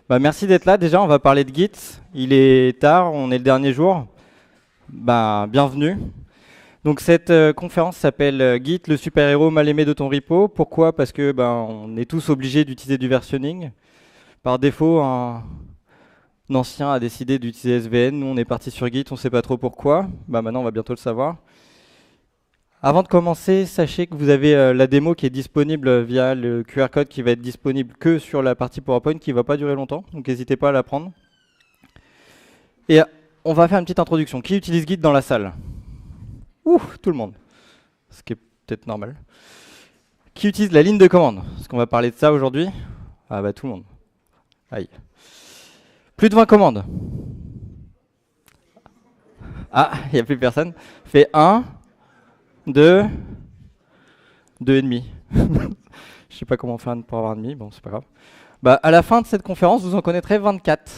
Merci d'être là. Déjà, on va parler de Git. Il est tard, on est le dernier jour. Bienvenue. Donc cette conférence s'appelle Git, le super-héros mal aimé de ton repo. Pourquoi? Parce que on est tous obligés d'utiliser du versionning. Par défaut, un ancien a décidé d'utiliser SVN. Nous, on est parti sur Git, on ne sait pas trop pourquoi. Maintenant, on va bientôt le savoir. Avant de commencer, sachez que vous avez la démo qui est disponible via le QR code qui va être disponible que sur la partie PowerPoint qui ne va pas durer longtemps, donc n'hésitez pas à la prendre. Et on va faire une petite introduction. Qui utilise Git dans la salle? Tout le monde, ce qui est peut-être normal. Qui utilise la ligne de commande? Parce qu'on va parler de ça aujourd'hui. Tout le monde. Aïe. Plus de 20 commandes. Il n'y a plus personne. Fait 1, 2, 2,5. Je sais pas comment faire pour avoir un demi, bon c'est pas grave. À la fin de cette conférence, vous en connaîtrez 24.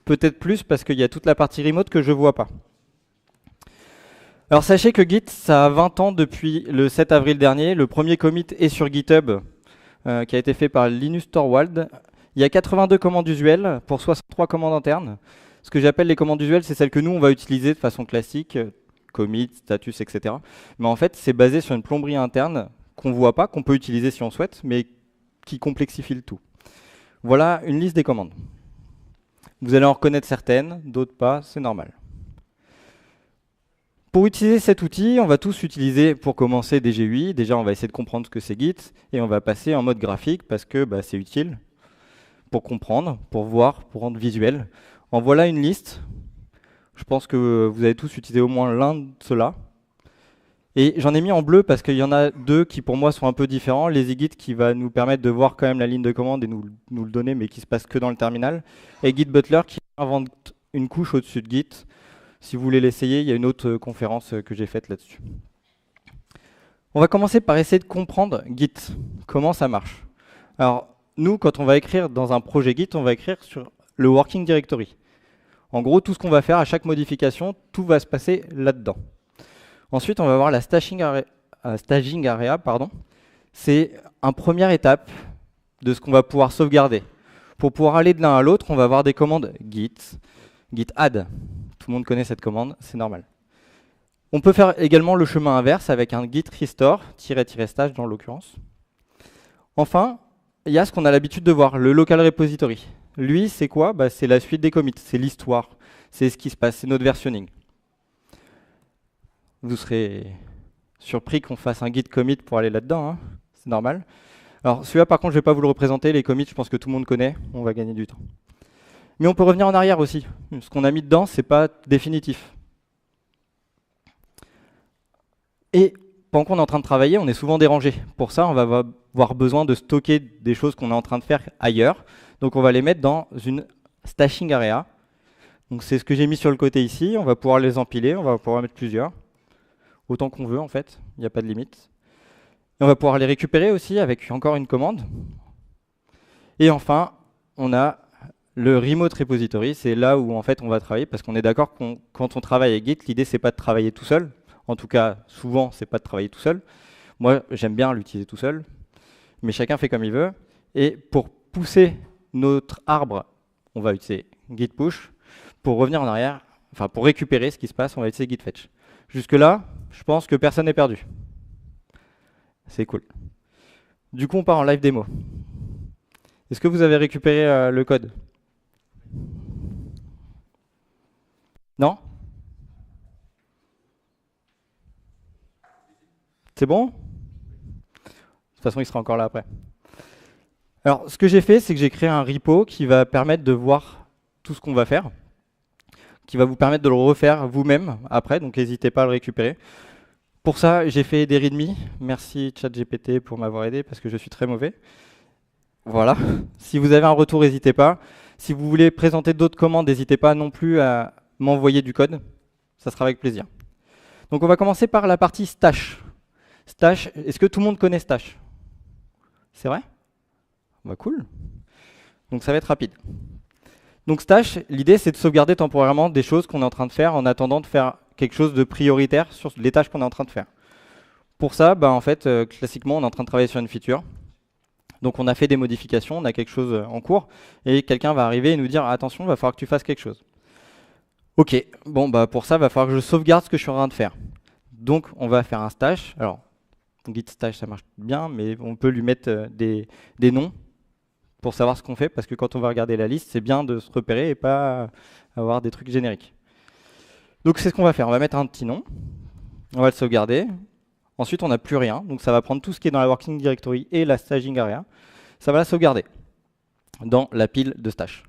Peut-être plus parce qu'il y a toute la partie remote que je vois pas. Alors sachez que Git, ça a 20 ans depuis le 7 avril dernier. Le premier commit est sur GitHub, qui a été fait par Linus Torvald. Il y a 82 commandes usuelles pour 63 commandes internes. Ce que j'appelle les commandes usuelles, c'est celles que nous, on va utiliser de façon classique, commit, status, etc. Mais en fait, c'est basé sur une plomberie interne qu'on ne voit pas, qu'on peut utiliser si on souhaite, mais qui complexifie le tout. Voilà une liste des commandes. Vous allez en reconnaître certaines, d'autres pas, c'est normal. Pour utiliser cet outil, on va tous utiliser, pour commencer, des GUI. Déjà, on va essayer de comprendre ce que c'est Git, et on va passer en mode graphique, parce que c'est utile pour comprendre, pour voir, pour rendre visuel. En voilà une liste. Je pense que vous avez tous utilisé au moins l'un de ceux-là. Et j'en ai mis en bleu parce qu'il y en a deux qui pour moi sont un peu différents. LazyGit qui va nous permettre de voir quand même la ligne de commande et nous le donner, mais qui se passe que dans le terminal. Et Git Butler qui invente une couche au-dessus de Git. Si vous voulez l'essayer, il y a une autre conférence que j'ai faite là-dessus. On va commencer par essayer de comprendre Git, comment ça marche. Alors nous, quand on va écrire dans un projet Git, on va écrire sur le working directory. En gros, tout ce qu'on va faire à chaque modification, tout va se passer là-dedans. Ensuite, on va voir la staging area. C'est une première étape de ce qu'on va pouvoir sauvegarder. Pour pouvoir aller de l'un à l'autre, on va avoir des commandes git, git add. Tout le monde connaît cette commande, c'est normal. On peut faire également le chemin inverse avec un git restore, --stage dans l'occurrence. Enfin, il y a ce qu'on a l'habitude de voir, le local repository. Lui, c'est quoi? C'est la suite des commits, c'est l'histoire, c'est ce qui se passe, c'est notre versionning. Vous serez surpris qu'on fasse un git commit pour aller là-dedans, hein, c'est normal. Alors celui-là, par contre, je ne vais pas vous le représenter, les commits, je pense que tout le monde connaît, on va gagner du temps. Mais on peut revenir en arrière aussi. Ce qu'on a mis dedans, ce n'est pas définitif. Et pendant qu'on est en train de travailler, on est souvent dérangé. Pour ça, on va avoir besoin de stocker des choses qu'on est en train de faire ailleurs. Donc on va les mettre dans une stashing area. Donc c'est ce que j'ai mis sur le côté ici. On va pouvoir les empiler, on va pouvoir en mettre plusieurs. Autant qu'on veut en fait, il n'y a pas de limite. Et on va pouvoir les récupérer aussi avec encore une commande. Et enfin, on a le remote repository, c'est là où en fait on va travailler, parce qu'on est d'accord que quand on travaille avec Git, l'idée c'est pas de travailler tout seul. En tout cas, souvent, c'est pas de travailler tout seul. Moi, j'aime bien l'utiliser tout seul, mais chacun fait comme il veut. Et pour pousser notre arbre, on va utiliser git push. Pour revenir en arrière, enfin pour récupérer ce qui se passe, on va utiliser git fetch. Jusque-là, je pense que personne n'est perdu. C'est cool. Du coup, on part en live démo. Est-ce que vous avez récupéré le code? Non? C'est bon? De toute façon, il sera encore là après. Alors, ce que j'ai fait, c'est que j'ai créé un repo qui va permettre de voir tout ce qu'on va faire, qui va vous permettre de le refaire vous-même après, donc n'hésitez pas à le récupérer. Pour ça, j'ai fait des readme. Merci ChatGPT pour m'avoir aidé, parce que je suis très mauvais. Voilà. Si vous avez un retour, n'hésitez pas. Si vous voulez présenter d'autres commandes, n'hésitez pas non plus à m'envoyer du code. Ça sera avec plaisir. Donc on va commencer par la partie stash. Stash, est-ce que tout le monde connaît Stash? C'est vrai? Cool. Donc ça va être rapide. Donc Stash, l'idée c'est de sauvegarder temporairement des choses qu'on est en train de faire en attendant de faire quelque chose de prioritaire sur les tâches qu'on est en train de faire. Pour ça, en fait, classiquement, on est en train de travailler sur une feature. Donc on a fait des modifications, on a quelque chose en cours, et quelqu'un va arriver et nous dire attention, il va falloir que tu fasses quelque chose. Ok, bon bah pour ça, il va falloir que je sauvegarde ce que je suis en train de faire. Donc on va faire un stash. Alors, git stash ça marche bien, mais on peut lui mettre des noms pour savoir ce qu'on fait, parce que quand on va regarder la liste, c'est bien de se repérer et pas avoir des trucs génériques. Donc c'est ce qu'on va faire, on va mettre un petit nom, on va le sauvegarder. Ensuite, on n'a plus rien, donc ça va prendre tout ce qui est dans la working directory et la staging area. Ça va la sauvegarder dans la pile de stash.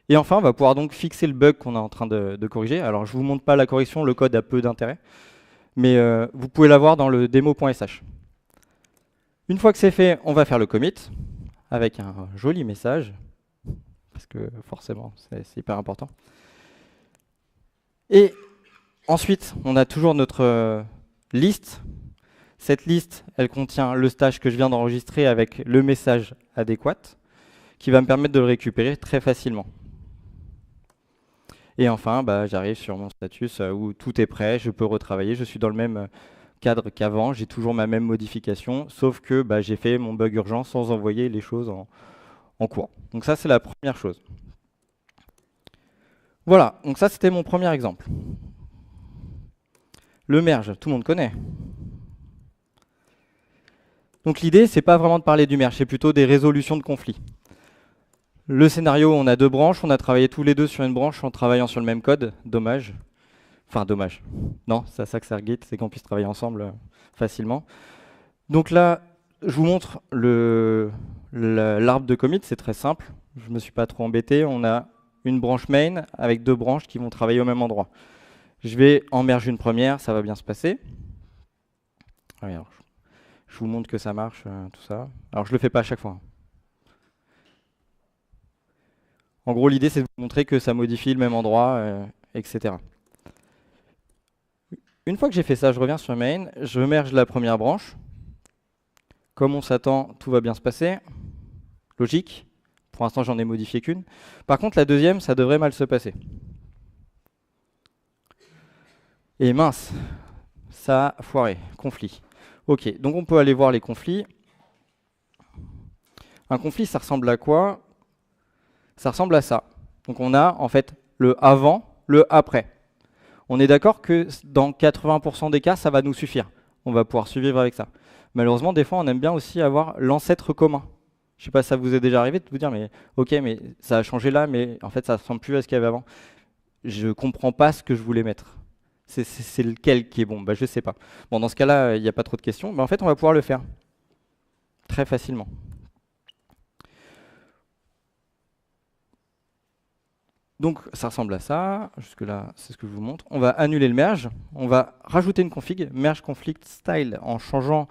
Et enfin, on va pouvoir donc fixer le bug qu'on est en train de corriger. Alors, je ne vous montre pas la correction, le code a peu d'intérêt, mais vous pouvez l'avoir dans le demo.sh. Une fois que c'est fait, on va faire le commit avec un joli message, parce que forcément, c'est hyper important. Et ensuite, on a toujours notre liste. Cette liste, elle contient le stash que je viens d'enregistrer avec le message adéquat, qui va me permettre de le récupérer très facilement. Et enfin, bah, j'arrive sur mon status où tout est prêt, je peux retravailler, je suis dans le même cadre qu'avant, j'ai toujours ma même modification, sauf que bah, j'ai fait mon bug urgent sans envoyer les choses en cours. Donc ça, c'est la première chose. Voilà, donc ça, c'était mon premier exemple. Le merge, tout le monde connaît. Donc l'idée, c'est pas vraiment de parler du merge, c'est plutôt des résolutions de conflits. Le scénario, on a deux branches, on a travaillé tous les deux sur une branche en travaillant sur le même code, dommage. Enfin, dommage. Non, c'est à ça que sert Git, c'est qu'on puisse travailler ensemble facilement. Donc là, je vous montre l'arbre de commit, c'est très simple. Je ne me suis pas trop embêté. On a une branche main avec deux branches qui vont travailler au même endroit. Je vais en merge une première, ça va bien se passer. Alors, je vous montre que ça marche, tout ça. Alors, je ne le fais pas à chaque fois. En gros, l'idée, c'est de vous montrer que ça modifie le même endroit, etc. Une fois que j'ai fait ça, je reviens sur main, je merge la première branche. Comme on s'attend, tout va bien se passer. Logique. Pour l'instant, j'en ai modifié qu'une. Par contre, la deuxième, ça devrait mal se passer. Et mince, ça a foiré. Conflit. Ok, donc on peut aller voir les conflits. Un conflit, ça ressemble à quoi? Ça ressemble à ça. Donc on a en fait le avant, le après. On est d'accord que dans 80% des cas, ça va nous suffire. On va pouvoir survivre avec ça. Malheureusement, des fois, on aime bien aussi avoir l'ancêtre commun. Je ne sais pas si ça vous est déjà arrivé de vous dire, mais ok, mais ça a changé là, mais en fait, ça ne ressemble plus à ce qu'il y avait avant. Je ne comprends pas ce que je voulais mettre. C'est lequel qui est bon? Bah, je ne sais pas. Bon, dans ce cas-là, il n'y a pas trop de questions. Mais en fait, on va pouvoir le faire très facilement. Donc ça ressemble à ça, jusque-là c'est ce que je vous montre. On va annuler le merge, on va rajouter une config, merge conflict style, en changeant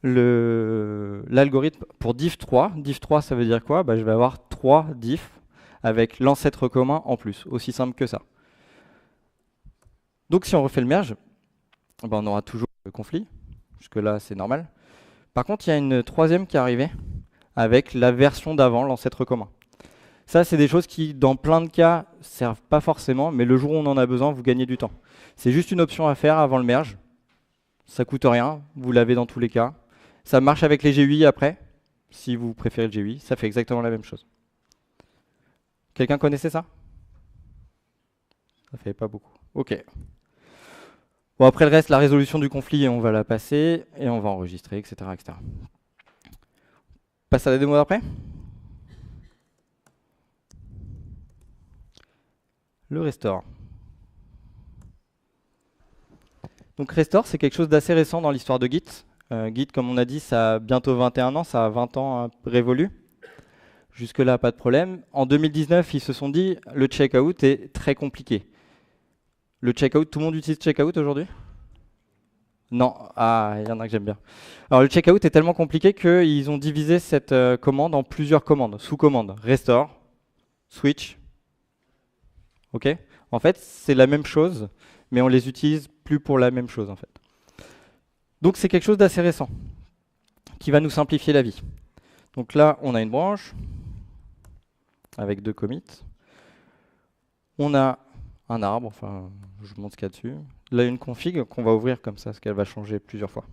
l'algorithme pour diff3. Diff3 ça veut dire quoi? Bah, je vais avoir 3 diffs avec l'ancêtre commun en plus, aussi simple que ça. Donc si on refait le merge, bah, on aura toujours le conflit, jusque-là c'est normal. Par contre il y a une troisième qui est arrivée avec la version d'avant, l'ancêtre commun. Ça, c'est des choses qui, dans plein de cas, servent pas forcément, mais le jour où on en a besoin, vous gagnez du temps. C'est juste une option à faire avant le merge. Ça coûte rien, vous l'avez dans tous les cas. Ça marche avec les GUI après, si vous préférez le GUI, ça fait exactement la même chose. Quelqu'un connaissait ça? Ça fait pas beaucoup. Ok. Bon, après le reste, la résolution du conflit, on va la passer, et on va enregistrer, etc. etc. On passe à la démo d'après? Le restore. Donc restore, c'est quelque chose d'assez récent dans l'histoire de Git. Git, comme on a dit, ça a bientôt 21 ans, ça a 20 ans révolu. Jusque-là, pas de problème. En 2019, ils se sont dit, le checkout est très compliqué. Le checkout, tout le monde utilise checkout aujourd'hui? Non, ah, il y en a que j'aime bien. Alors le checkout est tellement compliqué qu'ils ont divisé cette commande en plusieurs commandes, sous-commandes. Restore, switch, ok? En fait, c'est la même chose, mais on les utilise plus pour la même chose en fait. Donc c'est quelque chose d'assez récent, qui va nous simplifier la vie. Donc là, on a une branche, avec 2 commits. On a un arbre, enfin, je vous montre ce qu'il y a dessus. Là, une config qu'on va ouvrir comme ça, parce qu'elle va changer plusieurs fois.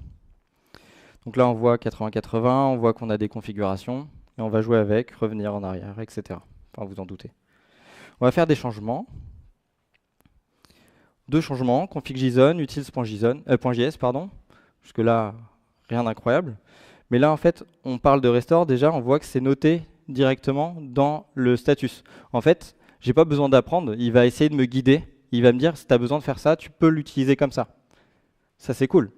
Donc là, on voit 80-80, on voit qu'on a des configurations, et on va jouer avec, revenir en arrière, etc. Enfin, vous en doutez. On va faire des changements. Deux changements, config.json, utils.js, pardon. Jusque là, rien d'incroyable. Mais là, en fait, on parle de restore. Déjà, on voit que c'est noté directement dans le status. En fait, j'ai pas besoin d'apprendre. Il va essayer de me guider. Il va me dire, si tu as besoin de faire ça, tu peux l'utiliser comme ça. Ça, c'est cool.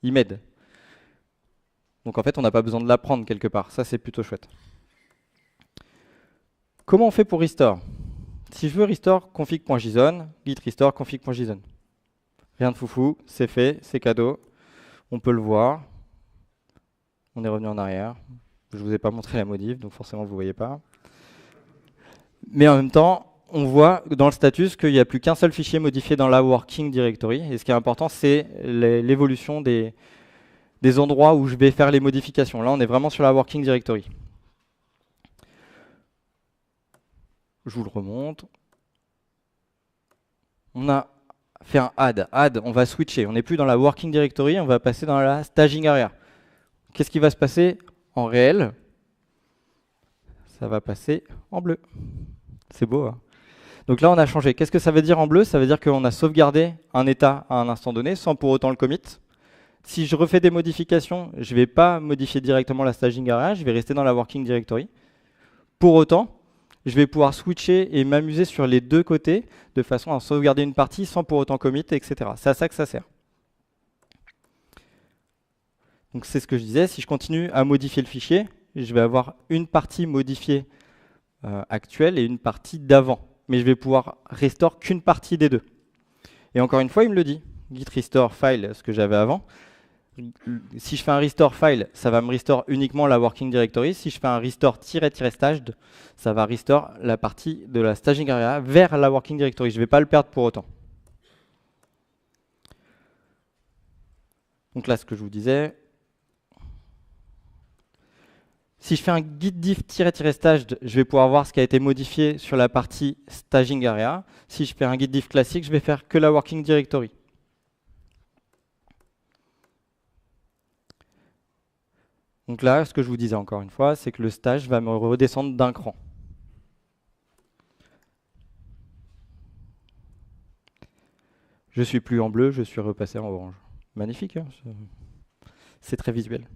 Il m'aide. Donc, en fait, on n'a pas besoin de l'apprendre quelque part. Ça, c'est plutôt chouette. Comment on fait pour restore? Si je veux restore config.json, git restore config.json. Rien de foufou, c'est fait, c'est cadeau. On peut le voir. On est revenu en arrière. Je ne vous ai pas montré la modif, donc forcément vous ne voyez pas. Mais en même temps, on voit dans le status qu'il n'y a plus qu'un seul fichier modifié dans la working directory. Et ce qui est important, c'est l'évolution des endroits où je vais faire les modifications. Là, on est vraiment sur la working directory. Je vous le remonte. On a fait un add. Add, on va switcher. On n'est plus dans la working directory, on va passer dans la staging area. Qu'est-ce qui va se passer en réel? Ça va passer en bleu. C'est beau, hein? Donc là, on a changé. Qu'est-ce que ça veut dire en bleu? Ça veut dire qu'on a sauvegardé un état à un instant donné sans pour autant le commit. Si je refais des modifications, je ne vais pas modifier directement la staging area, je vais rester dans la working directory. Pour autant, je vais pouvoir switcher et m'amuser sur les deux côtés de façon à sauvegarder une partie sans pour autant commit, etc. C'est à ça que ça sert. Donc c'est ce que je disais, si je continue à modifier le fichier, je vais avoir une partie modifiée actuelle et une partie d'avant. Mais je vais pouvoir restore qu'une partie des deux. Et encore une fois, il me le dit. Git restore file, ce que j'avais avant. Si je fais un restore file, ça va me restore uniquement la working directory. Si je fais un restore --staged, ça va restore la partie de la staging area vers la working directory. Je ne vais pas le perdre pour autant. Donc là, ce que je vous disais, si je fais un git diff --staged, je vais pouvoir voir ce qui a été modifié sur la partie staging area. Si je fais un git diff classique, je vais faire que la working directory. Donc là, ce que je vous disais encore une fois, c'est que le stage va me redescendre d'un cran. Je suis plus en bleu, je suis repassé en orange. Magnifique, hein, c'est très visuel.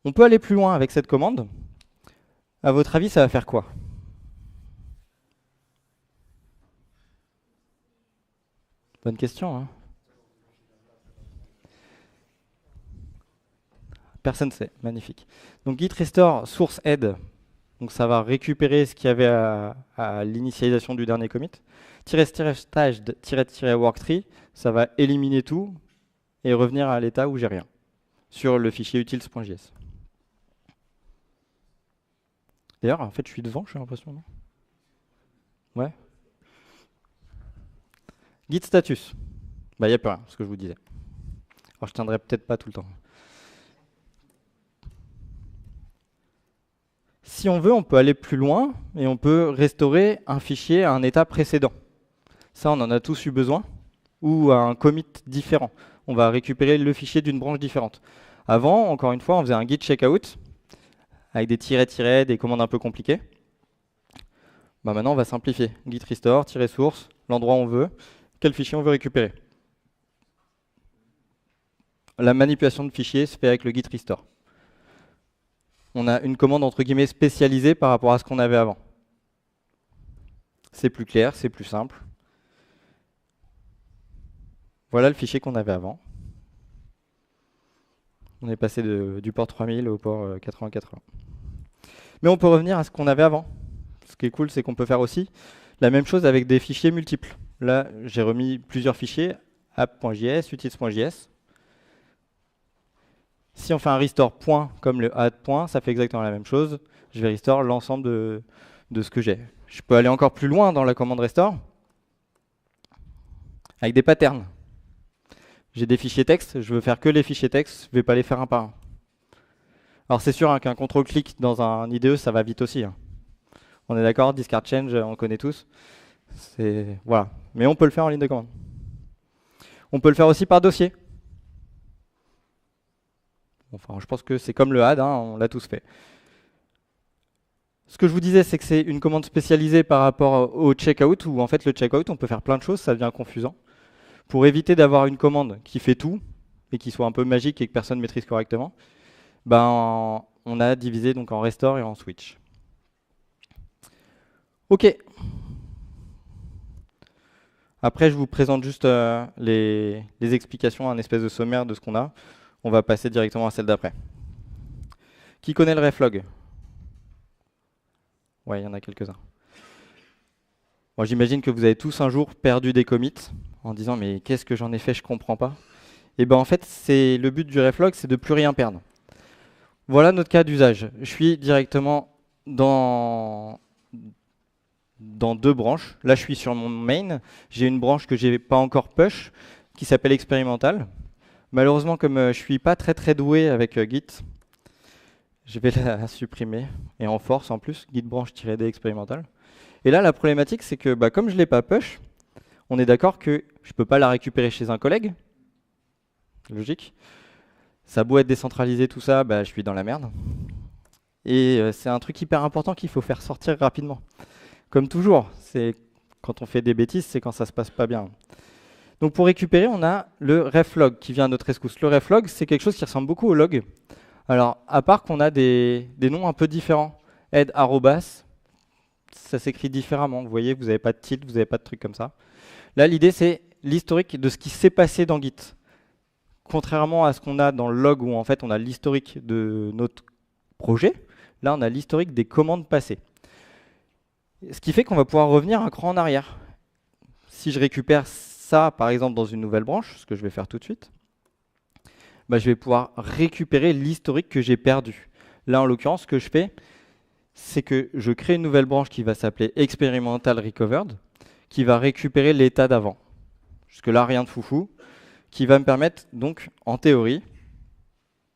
On peut aller plus loin avec cette commande. À votre avis, ça va faire quoi? Bonne question, hein? Personne ne sait, magnifique. Donc git restore source head, donc ça va récupérer ce qu'il y avait à l'initialisation du dernier commit. --staged --worktree, ça va éliminer tout et revenir à l'état où j'ai rien, sur le fichier utils.js. D'ailleurs, en fait, je suis devant, j'ai l'impression, non? Ouais. Git status. Bah, il n'y a plus rien, ce que je vous disais. Alors, je tiendrai peut-être pas tout le temps. Si on veut, on peut aller plus loin et on peut restaurer un fichier à un état précédent. Ça, on en a tous eu besoin, ou à un commit différent. On va récupérer le fichier d'une branche différente. Avant, encore une fois, on faisait un git checkout avec des tirets, des commandes un peu compliquées. Bah maintenant, on va simplifier. Git restore, -source, l'endroit où on veut, quel fichier on veut récupérer. La manipulation de fichiers se fait avec le git restore. On a une commande entre guillemets spécialisée par rapport à ce qu'on avait avant. C'est plus clair, c'est plus simple. Voilà le fichier qu'on avait avant. On est passé du port 3000 au port 8080. Mais on peut revenir à ce qu'on avait avant. Ce qui est cool, c'est qu'on peut faire aussi la même chose avec des fichiers multiples. Là, j'ai remis plusieurs fichiers, app.js, utils.js. Si on fait un restore point comme le add point, ça fait exactement la même chose. Je vais restore l'ensemble de ce que j'ai. Je peux aller encore plus loin dans la commande restore avec des patterns. J'ai des fichiers texte, je veux faire que les fichiers texte, je ne vais pas les faire un par un. Alors c'est sûr hein, qu'un contrôle-clic dans un IDE, ça va vite aussi. Hein. On est d'accord, discard change, on connaît tous. Voilà. Mais on peut le faire en ligne de commande. On peut le faire aussi par dossier. Enfin, je pense que c'est comme le add, hein, on l'a tous fait. Ce que je vous disais, c'est que c'est une commande spécialisée par rapport au checkout, où en fait le checkout, on peut faire plein de choses, ça devient confusant. Pour éviter d'avoir une commande qui fait tout, et qui soit un peu magique et que personne ne maîtrise correctement, ben, on a divisé donc en restore et en switch. Ok. Après, je vous présente juste les explications, un espèce de sommaire de ce qu'on a. On va passer directement à celle d'après. Qui connaît le reflog? Ouais, il y en a quelques-uns. Bon, j'imagine que vous avez tous un jour perdu des commits en disant mais qu'est-ce que j'en ai fait, je comprends pas. Et ben en fait, c'est le but du reflog, c'est de plus rien perdre. Voilà notre cas d'usage. Je suis directement dans deux branches. Là, je suis sur mon main. J'ai une branche que j'ai pas encore push, qui s'appelle expérimental. Malheureusement, comme je suis pas très doué avec Git, je vais la supprimer. Et en force en plus, git branch-d expérimental. Et là, la problématique, c'est que comme je l'ai pas push, on est d'accord que je peux pas la récupérer chez un collègue. Logique. Ça a beau être décentralisé, tout ça, je suis dans la merde. Et c'est un truc hyper important qu'il faut faire sortir rapidement. Comme toujours, c'est quand on fait des bêtises, c'est quand ça se passe pas bien. Donc pour récupérer, on a le reflog qui vient à notre rescousse. Le reflog, c'est quelque chose qui ressemble beaucoup au log. Alors, à part qu'on a des noms un peu différents. Head arrobas, ça s'écrit différemment. Vous voyez, vous n'avez pas de tilde, vous n'avez pas de truc comme ça. Là, l'idée, c'est l'historique de ce qui s'est passé dans Git. Contrairement à ce qu'on a dans le log où en fait on a l'historique de notre projet, là on a l'historique des commandes passées. Ce qui fait qu'on va pouvoir revenir un cran en arrière. Si je récupère ça par exemple dans une nouvelle branche, ce que je vais faire tout de suite, je vais pouvoir récupérer l'historique que j'ai perdu. Là en l'occurrence, ce que je fais, c'est que je crée une nouvelle branche qui va s'appeler Experimental Recovered, qui va récupérer l'état d'avant. Jusque là, rien de foufou. Qui va me permettre donc, en théorie,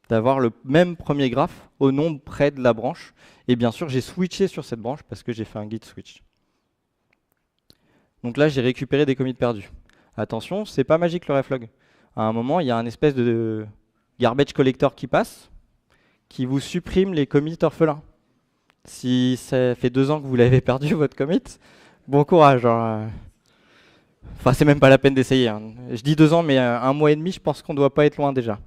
d'avoir le même premier graphe au nombre près de la branche. Et bien sûr, j'ai switché sur cette branche parce que j'ai fait un git switch. Donc là, j'ai récupéré des commits perdus. Attention, c'est pas magique le reflog. À un moment, il y a un espèce de garbage collector qui passe, qui vous supprime les commits orphelins. Si ça fait 2 ans que vous l'avez perdu, votre commit, bon courage. Enfin, c'est même pas la peine d'essayer. Hein. Je dis 2 ans, mais 1 mois et demi, je pense qu'on ne doit pas être loin déjà.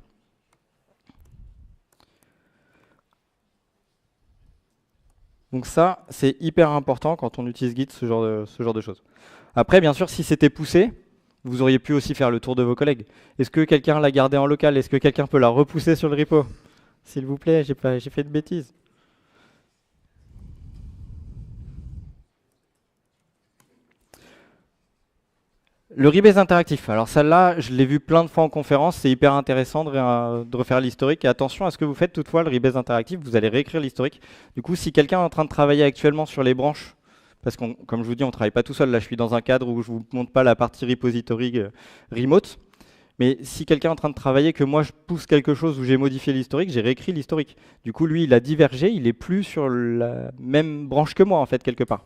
Donc ça, c'est hyper important quand on utilise Git, ce genre de choses. Après, bien sûr, si c'était poussé, vous auriez pu aussi faire le tour de vos collègues. Est-ce que quelqu'un l'a gardé en local? Est-ce que quelqu'un peut la repousser sur le repo? S'il vous plaît, j'ai fait de bêtises. Le rebase interactif, alors celle-là, je l'ai vu plein de fois en conférence, c'est hyper intéressant de refaire l'historique. Et attention à ce que vous faites toutefois, le rebase interactif, vous allez réécrire l'historique. Du coup, si quelqu'un est en train de travailler actuellement sur les branches, parce que comme je vous dis, on ne travaille pas tout seul, là je suis dans un cadre où je ne vous montre pas la partie repository remote, mais si quelqu'un est en train de travailler, que moi je pousse quelque chose où j'ai modifié l'historique, j'ai réécrit l'historique. Du coup, lui, il a divergé, il est plus sur la même branche que moi, en fait, quelque part.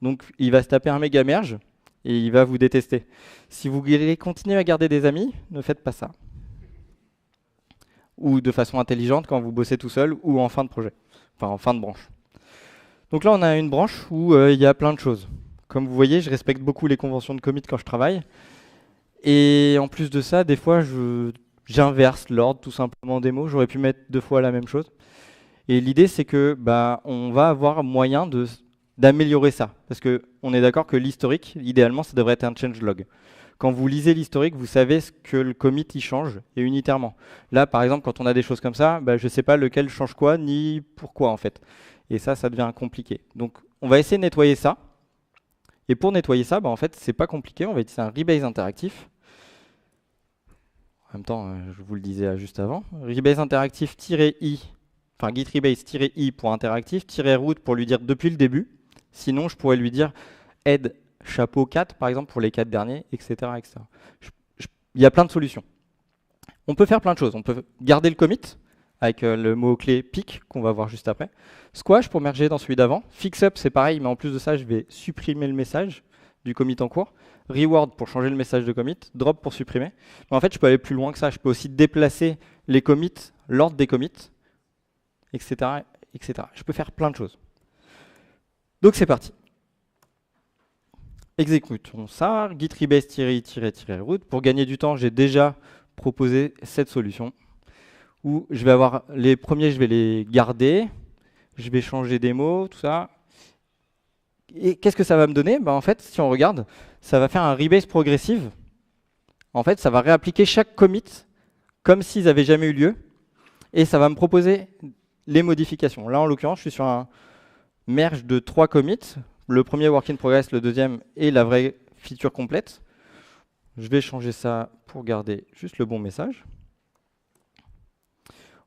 Donc, il va se taper un méga merge, et il va vous détester. Si vous voulez continuer à garder des amis, ne faites pas ça. Ou de façon intelligente quand vous bossez tout seul ou en fin de projet, enfin en fin de branche. Donc là, on a une branche où il y a plein de choses. Comme vous voyez, je respecte beaucoup les conventions de commit quand je travaille. Et en plus de ça, des fois, j'inverse l'ordre tout simplement des mots. J'aurais pu mettre 2 fois la même chose. Et l'idée, c'est que on va avoir moyen d'améliorer ça. Parce qu'on est d'accord que l'historique, idéalement, ça devrait être un changelog. Quand vous lisez l'historique, vous savez ce que le commit y change, et unitairement. Là, par exemple, quand on a des choses comme ça, je ne sais pas lequel change quoi, ni pourquoi, en fait. Et ça devient compliqué. Donc, on va essayer de nettoyer ça. Et pour nettoyer ça, en fait, c'est pas compliqué. On va utiliser un rebase interactif. En même temps, je vous le disais juste avant. Rebase interactif-i, enfin git rebase-i pour interactif, -root pour lui dire depuis le début. Sinon, je pourrais lui dire add chapeau 4, par exemple, pour les 4 derniers, etc. etc. Il y a plein de solutions. On peut faire plein de choses. On peut garder le commit avec le mot-clé pick qu'on va voir juste après. Squash pour merger dans celui d'avant. Fixup, c'est pareil, mais en plus de ça, je vais supprimer le message du commit en cours. reward pour changer le message de commit, drop pour supprimer. Mais en fait, je peux aller plus loin que ça. Je peux aussi déplacer les commits, l'ordre des commits, etc., etc. Je peux faire plein de choses. Donc c'est parti. Exécutons ça, git rebase-i-root. Pour gagner du temps, j'ai déjà proposé cette solution où je vais avoir les premiers, je vais les garder, je vais changer des mots, tout ça. Et qu'est-ce que ça va me donner? En fait, si on regarde, ça va faire un rebase progressive. En fait, ça va réappliquer chaque commit comme s'ils n'avaient jamais eu lieu. Et ça va me proposer les modifications. Là, en l'occurrence, je suis sur un merge de 3 commits. Le premier work in progress, le deuxième et la vraie feature complète. Je vais changer ça pour garder juste le bon message.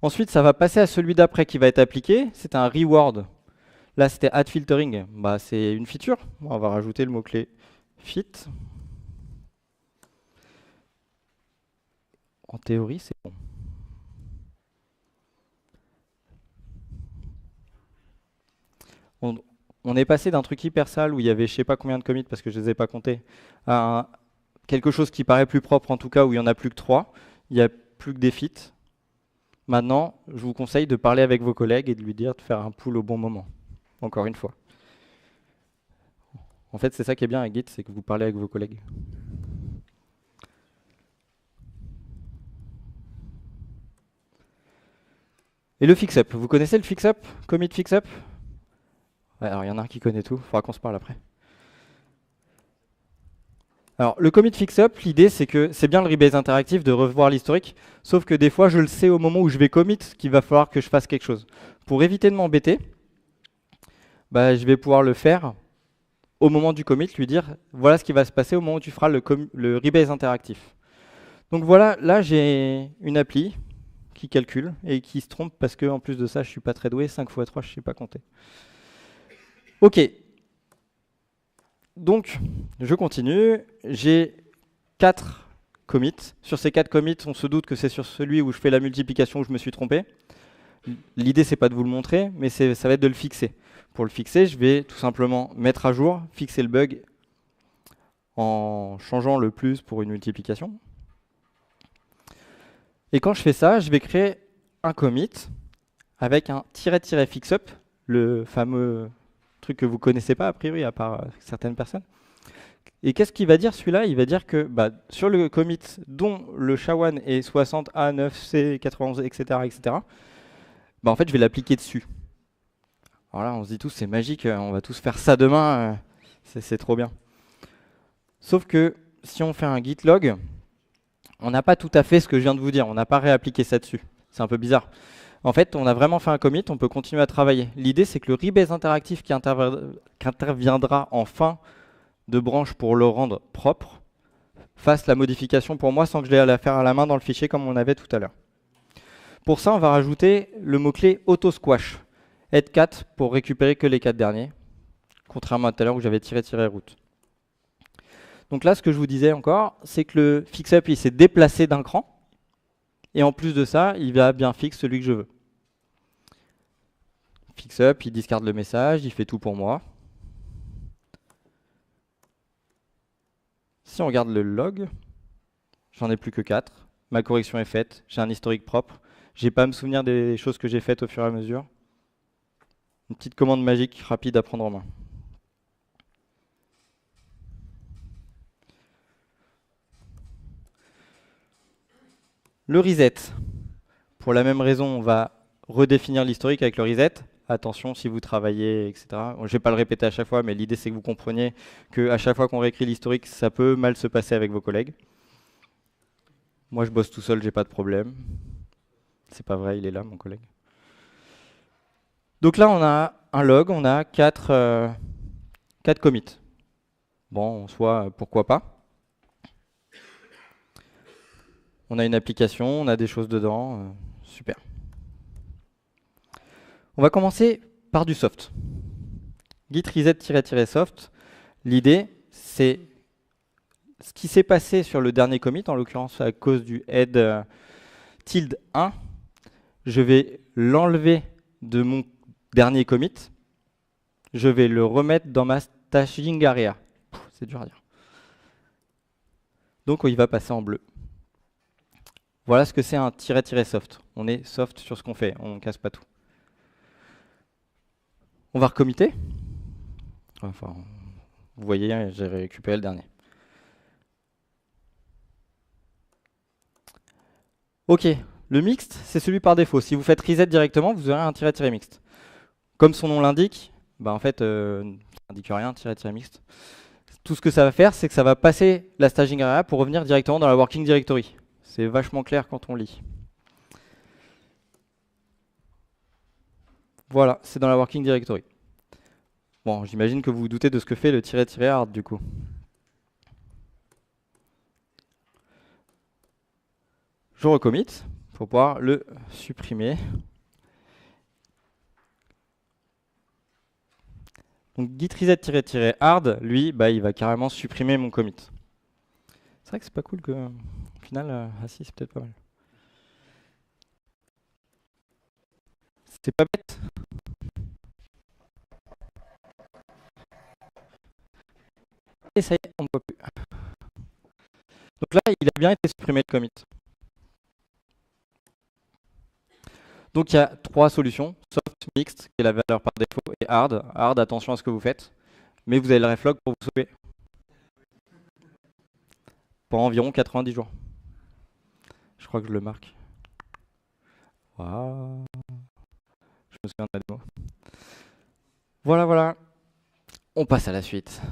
Ensuite, ça va passer à celui d'après qui va être appliqué. C'est un reward. Là, c'était add filtering. C'est une feature. On va rajouter le mot-clé fit. En théorie, c'est bon. On est passé d'un truc hyper sale où il y avait je sais pas combien de commits parce que je les ai pas comptés, à quelque chose qui paraît plus propre en tout cas où il y en a plus que 3. Il n'y a plus que des fits. Maintenant, je vous conseille de parler avec vos collègues et de lui dire de faire un pull au bon moment. Encore une fois. En fait, c'est ça qui est bien avec Git, c'est que vous parlez avec vos collègues. Et le fix-up, vous connaissez le fix-up? Commit fix-up? Ouais, alors il y en a un qui connaît tout, il faudra qu'on se parle après. Alors le commit fix-up, l'idée c'est que c'est bien le rebase interactif de revoir l'historique, sauf que des fois je le sais au moment où je vais commit qu'il va falloir que je fasse quelque chose. Pour éviter de m'embêter, je vais pouvoir le faire au moment du commit, lui dire voilà ce qui va se passer au moment où tu feras le rebase interactif. Donc voilà, là j'ai une appli qui calcule et qui se trompe parce que en plus de ça je suis pas très doué, 5 x 3 je ne sais pas compter. Ok, donc je continue, j'ai 4 commits. Sur ces 4 commits, on se doute que c'est sur celui où je fais la multiplication où je me suis trompé. L'idée c'est pas de vous le montrer, mais ça va être de le fixer. Pour le fixer, je vais tout simplement mettre à jour, fixer le bug en changeant le plus pour une multiplication. Et quand je fais ça, je vais créer un commit avec un --fixup, le fameux truc que vous ne connaissez pas a priori, à part certaines personnes. Et qu'est-ce qu'il va dire celui-là? Il va dire que sur le commit dont le SHA-1 est 60, A, 9, C, 91, etc., etc., en fait je vais l'appliquer dessus. Alors là on se dit tous c'est magique, on va tous faire ça demain, c'est trop bien. Sauf que si on fait un git log, on n'a pas tout à fait ce que je viens de vous dire, on n'a pas réappliqué ça dessus. C'est un peu bizarre. En fait, on a vraiment fait un commit, on peut continuer à travailler. L'idée, c'est que le rebase interactif qui interviendra en fin de branche pour le rendre propre, fasse la modification pour moi sans que je l'ai à la faire à la main dans le fichier comme on avait tout à l'heure. Pour ça, on va rajouter le mot-clé auto-squash. Add 4 pour récupérer que les 4 derniers, contrairement à tout à l'heure où j'avais tiré-root. Donc là, ce que je vous disais encore, c'est que le fix-up, il s'est déplacé d'un cran. Et en plus de ça, il va bien fixer celui que je veux. Fix-up, il discarde le message, il fait tout pour moi. Si on regarde le log, j'en ai plus que 4. Ma correction est faite, j'ai un historique propre. Je n'ai pas à me souvenir des choses que j'ai faites au fur et à mesure. Une petite commande magique rapide à prendre en main. Le reset. Pour la même raison, on va redéfinir l'historique avec le reset. Attention si vous travaillez, etc. Je ne vais pas le répéter à chaque fois, mais l'idée c'est que vous compreniez qu'à chaque fois qu'on réécrit l'historique, ça peut mal se passer avec vos collègues. Moi je bosse tout seul, j'ai pas de problème. C'est pas vrai, il est là mon collègue. Donc là on a un log, on a 4 commits. Bon, en soi, pourquoi pas. On a une application, on a des choses dedans, super. On va commencer par du soft. Git reset-soft, l'idée c'est ce qui s'est passé sur le dernier commit, en l'occurrence à cause du head -1, je vais l'enlever de mon dernier commit, je vais le remettre dans ma staging area. C'est dur à dire. Donc il va passer en bleu. Voilà ce que c'est un tiret-soft. On est soft sur ce qu'on fait, on ne casse pas tout. On va recommitter. Enfin, vous voyez, j'ai récupéré le dernier. Ok, le mixte, c'est celui par défaut. Si vous faites reset directement, vous aurez un tiret-mixte. Comme son nom l'indique, bah en fait, ça n'indique rien, tiret-mixte. Tout ce que ça va faire, c'est que ça va passer la staging area pour revenir directement dans la working directory. C'est vachement clair quand on lit. Voilà, c'est dans la working directory. Bon, j'imagine que vous vous doutez de ce que fait le -hard du coup. Je recommit pour pouvoir le supprimer. Donc git reset-hard, lui, bah, il va carrément supprimer mon commit. C'est vrai que c'est pas cool que, au final, ah si, c'est peut-être pas mal. C'est pas bête. Et ça y est, on ne voit plus. Donc là, il a bien été supprimé le commit. Donc il y a trois solutions, soft, mixed, qui est la valeur par défaut, et hard. Hard, attention à ce que vous faites. Mais vous avez le reflog pour vous sauver. Pour environ 90 jours. Je crois que je le marque. Wow. Je me souviens de la démo. Voilà, voilà. On passe à la suite.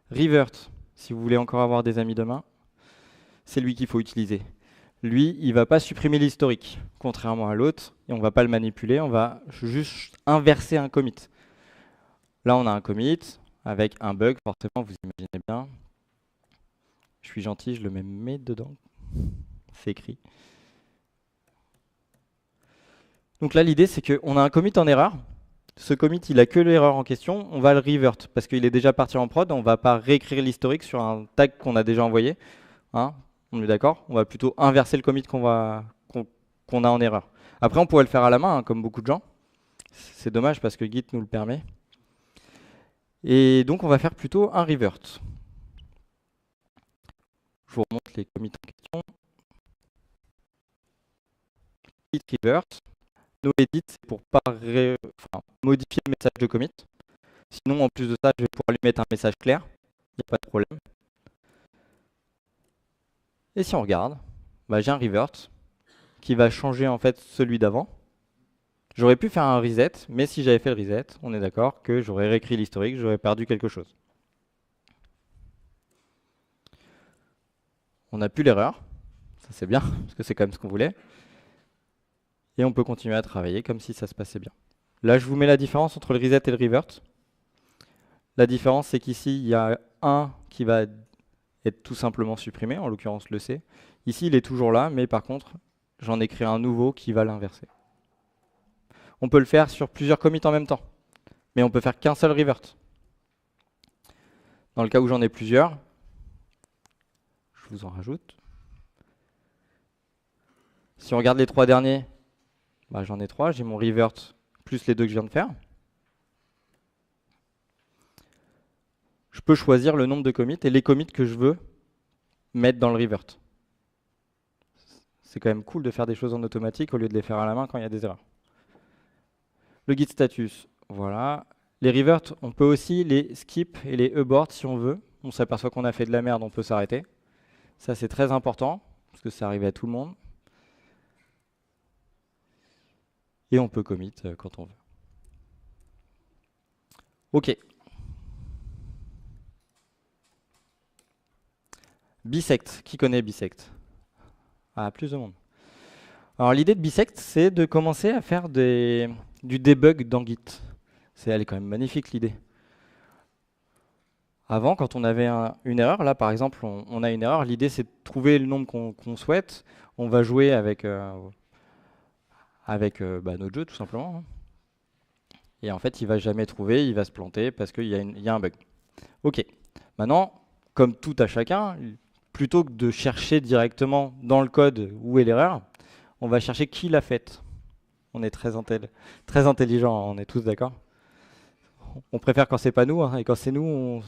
Revert, si vous voulez encore avoir des amis demain, c'est lui qu'il faut utiliser. Lui, il ne va pas supprimer l'historique, contrairement à l'autre, et on ne va pas le manipuler, on va juste inverser un commit. Là, on a un commit avec un bug, forcément, vous imaginez bien. Je suis gentil, je le mets dedans. C'est écrit. Donc là, l'idée, c'est qu'on a un commit en erreur. Ce commit, il a que l'erreur en question. On va le revert parce qu'il est déjà parti en prod. On ne va pas réécrire l'historique sur un tag qu'on a déjà envoyé. Hein, on est d'accord? On va plutôt inverser le commit qu'on a en erreur. Après, on pourrait le faire à la main, hein, comme beaucoup de gens. C'est dommage parce que Git nous le permet. Et donc, on va faire plutôt un revert. Je vous remonte les commits en question. Git revert. No edit, c'est pour pas modifier le message de commit. Sinon, en plus de ça, je vais pouvoir lui mettre un message clair. Il n'y a pas de problème. Et si on regarde, bah, j'ai un revert qui va changer en fait celui d'avant. J'aurais pu faire un reset, mais si j'avais fait le reset, on est d'accord que j'aurais réécrit l'historique, j'aurais perdu quelque chose. On n'a plus l'erreur, ça c'est bien, parce que c'est quand même ce qu'on voulait. Et on peut continuer à travailler comme si ça se passait bien. Là, je vous mets la différence entre le reset et le revert. La différence, c'est qu'ici, il y a un qui va être tout simplement supprimé, en l'occurrence le C. Ici, il est toujours là, mais par contre, j'en ai créé un nouveau qui va l'inverser. On peut le faire sur plusieurs commits en même temps, mais on peut faire qu'un seul revert. Dans le cas où j'en ai plusieurs, je vous en rajoute. Si on regarde les trois derniers, bah, j'en ai trois, j'ai mon revert plus les deux que je viens de faire. Je peux choisir le nombre de commits et les commits que je veux mettre dans le revert. C'est quand même cool de faire des choses en automatique au lieu de les faire à la main quand il y a des erreurs. Le git status, voilà. Les reverts, on peut aussi les skip et les abort si on veut. On s'aperçoit qu'on a fait de la merde, on peut s'arrêter. Ça, c'est très important, parce que ça arrive à tout le monde. Et on peut commit quand on veut. OK. Bisect, qui connaît Bisect? Ah, plus de monde. Alors l'idée de Bisect, c'est de commencer à faire du debug dans Git. Elle est quand même magnifique l'idée. Avant, quand on avait une erreur, là par exemple, on a une erreur, l'idée c'est de trouver le nombre qu'on souhaite. On va jouer avec notre jeu tout simplement. Et en fait, il va jamais trouver, il va se planter parce qu'il y a un bug. Ok. Maintenant, comme tout à chacun, plutôt que de chercher directement dans le code où est l'erreur, on va chercher qui l'a faite. On est très intelligent, on est tous d'accord. On préfère quand c'est pas nous, hein, et quand c'est nous,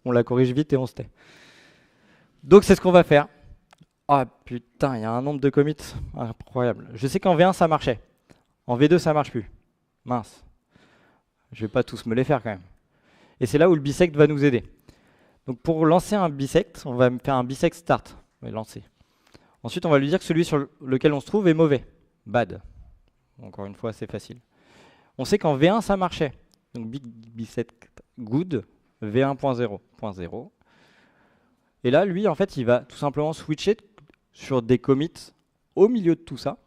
on la corrige vite et on se tait. Donc c'est ce qu'on va faire. Ah putain, il y a un nombre de commits incroyable. Je sais qu'en V1 ça marchait. En V2 ça marche plus. Mince. Je vais pas tous me les faire quand même. Et c'est là où le bisect va nous aider. Donc pour lancer un bisect, on va faire un bisect start. On va lancer. Ensuite, on va lui dire que celui sur lequel on se trouve est mauvais. Bad. Encore une fois, c'est facile. On sait qu'en V1, ça marchait. Donc bisect good, V1.0.0. Et là, lui, en fait, il va tout simplement switcher sur des commits au milieu de tout ça.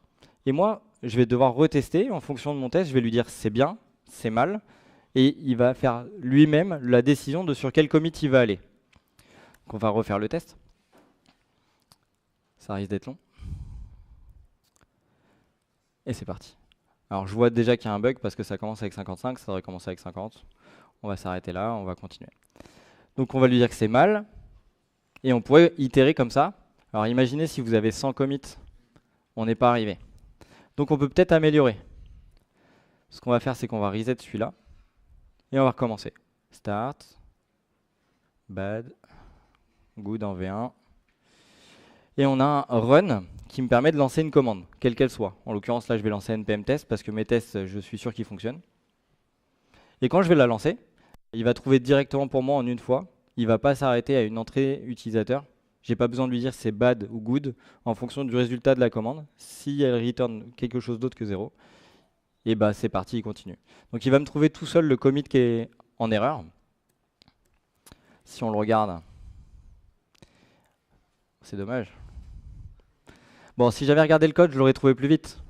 Et moi, je vais devoir retester. En fonction de mon test, je vais lui dire c'est bien, c'est mal. Et il va faire lui-même la décision de sur quel commit il va aller. Donc on va refaire le test. Ça risque d'être long. Et c'est parti. Alors je vois déjà qu'il y a un bug parce que ça commence avec 55, ça devrait commencer avec 50. On va s'arrêter là, on va continuer. Donc on va lui dire que c'est mal. Et on pourrait itérer comme ça. Alors imaginez si vous avez 100 commits, on n'est pas arrivé. Donc on peut peut-être améliorer. Ce qu'on va faire, c'est qu'on va reset celui-là. Et on va recommencer. Start. Bad. Good en V1. Et on a un run qui me permet de lancer une commande, quelle qu'elle soit. En l'occurrence, là, je vais lancer npm test parce que mes tests, je suis sûr qu'ils fonctionnent. Et quand je vais la lancer, il va trouver directement pour moi en une fois. Il ne va pas s'arrêter à une entrée utilisateur. Je n'ai pas besoin de lui dire c'est bad ou good en fonction du résultat de la commande. Si elle return quelque chose d'autre que 0, et bah c'est parti, il continue. Donc il va me trouver tout seul le commit qui est en erreur. Si on le regarde, c'est dommage. Bon, si j'avais regardé le code, je l'aurais trouvé plus vite.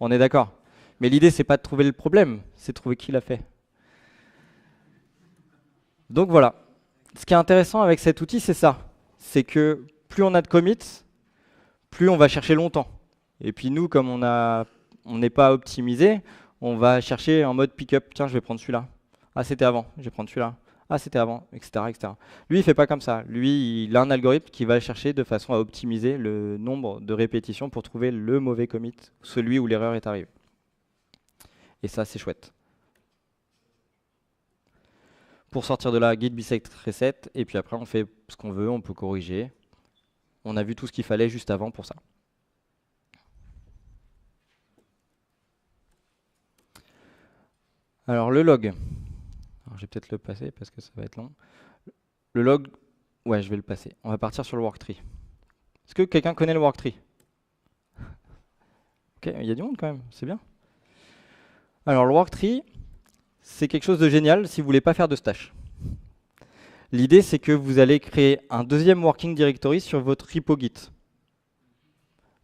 On est d'accord. Mais l'idée, c'est pas de trouver le problème, c'est de trouver qui l'a fait. Donc voilà. Ce qui est intéressant avec cet outil, c'est ça. C'est que plus on a de commits, plus on va chercher longtemps. Et puis nous, comme on n'est pas optimisé, on va chercher en mode pick-up. Tiens, je vais prendre celui-là. Ah, c'était avant, je vais prendre celui-là. Ah, c'était avant, etc., etc. Lui, il fait pas comme ça. Lui, il a un algorithme qui va chercher de façon à optimiser le nombre de répétitions pour trouver le mauvais commit, celui où l'erreur est arrivée. Et ça, c'est chouette. Pour sortir de là, git bisect reset, et puis après, on fait ce qu'on veut, on peut corriger. On a vu tout ce qu'il fallait juste avant pour ça. Alors, le log. Alors, je vais peut-être le passer parce que ça va être long. Le log, ouais, je vais le passer. On va partir sur le worktree. Est-ce que quelqu'un connaît le worktree? Ok, il y a du monde quand même, c'est bien. Alors, le worktree, c'est quelque chose de génial si vous voulez pas faire de stash. L'idée, c'est que vous allez créer un deuxième working directory sur votre repo Git.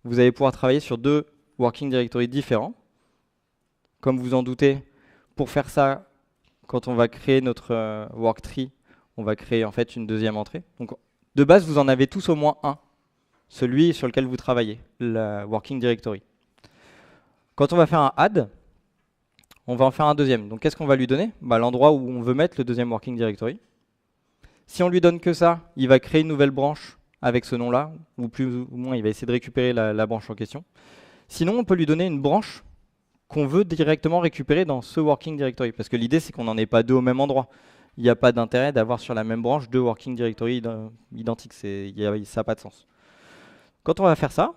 Vous allez pouvoir travailler sur deux working directories différents. Comme vous en doutez, pour faire ça, quand on va créer notre worktree, on va créer en fait une deuxième entrée. Donc, de base, vous en avez tous au moins un, celui sur lequel vous travaillez, la working directory. Quand on va faire un add, on va en faire un deuxième. Donc, qu'est-ce qu'on va lui donner? L'endroit où on veut mettre le deuxième working directory. Si on lui donne que ça, il va créer une nouvelle branche avec ce nom-là, ou plus ou moins, il va essayer de récupérer la branche en question. Sinon, on peut lui donner une branche qu'on veut directement récupérer dans ce working directory. Parce que l'idée, c'est qu'on n'en ait pas deux au même endroit. Il n'y a pas d'intérêt d'avoir sur la même branche deux working directory identiques. Ça n'a pas de sens. Quand on va faire ça,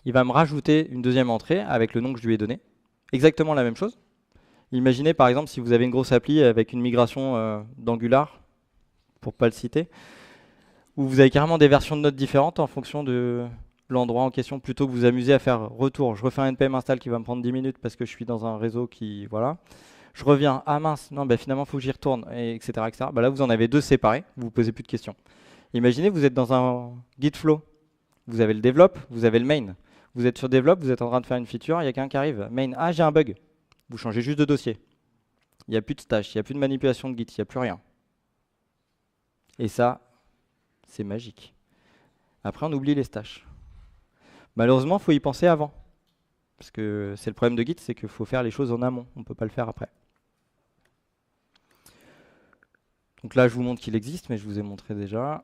il va me rajouter une deuxième entrée avec le nom que je lui ai donné. Exactement la même chose. Imaginez par exemple si vous avez une grosse appli avec une migration d'Angular, pour ne pas le citer, où vous avez carrément des versions de notes différentes en fonction de l'endroit en question, plutôt que vous amuser à faire retour. Je refais un npm install qui va me prendre 10 minutes parce que je suis dans un réseau qui... Voilà. Je reviens, ah mince, non, finalement, il faut que j'y retourne, etc. etc. Là, vous en avez deux séparés, vous ne vous posez plus de questions. Imaginez, vous êtes dans un Git flow. Vous avez le develop, vous avez le main. Vous êtes sur develop, vous êtes en train de faire une feature, il y a quelqu'un qui arrive. Main, ah, j'ai un bug. Vous changez juste de dossier. Il n'y a plus de stash, il n'y a plus de manipulation de Git, il n'y a plus rien. Et ça, c'est magique. Après, on oublie les stashes. Malheureusement, il faut y penser avant. Parce que c'est le problème de Git, c'est qu'il faut faire les choses en amont. On ne peut pas le faire après. Donc là, je vous montre qu'il existe, mais je vous ai montré déjà.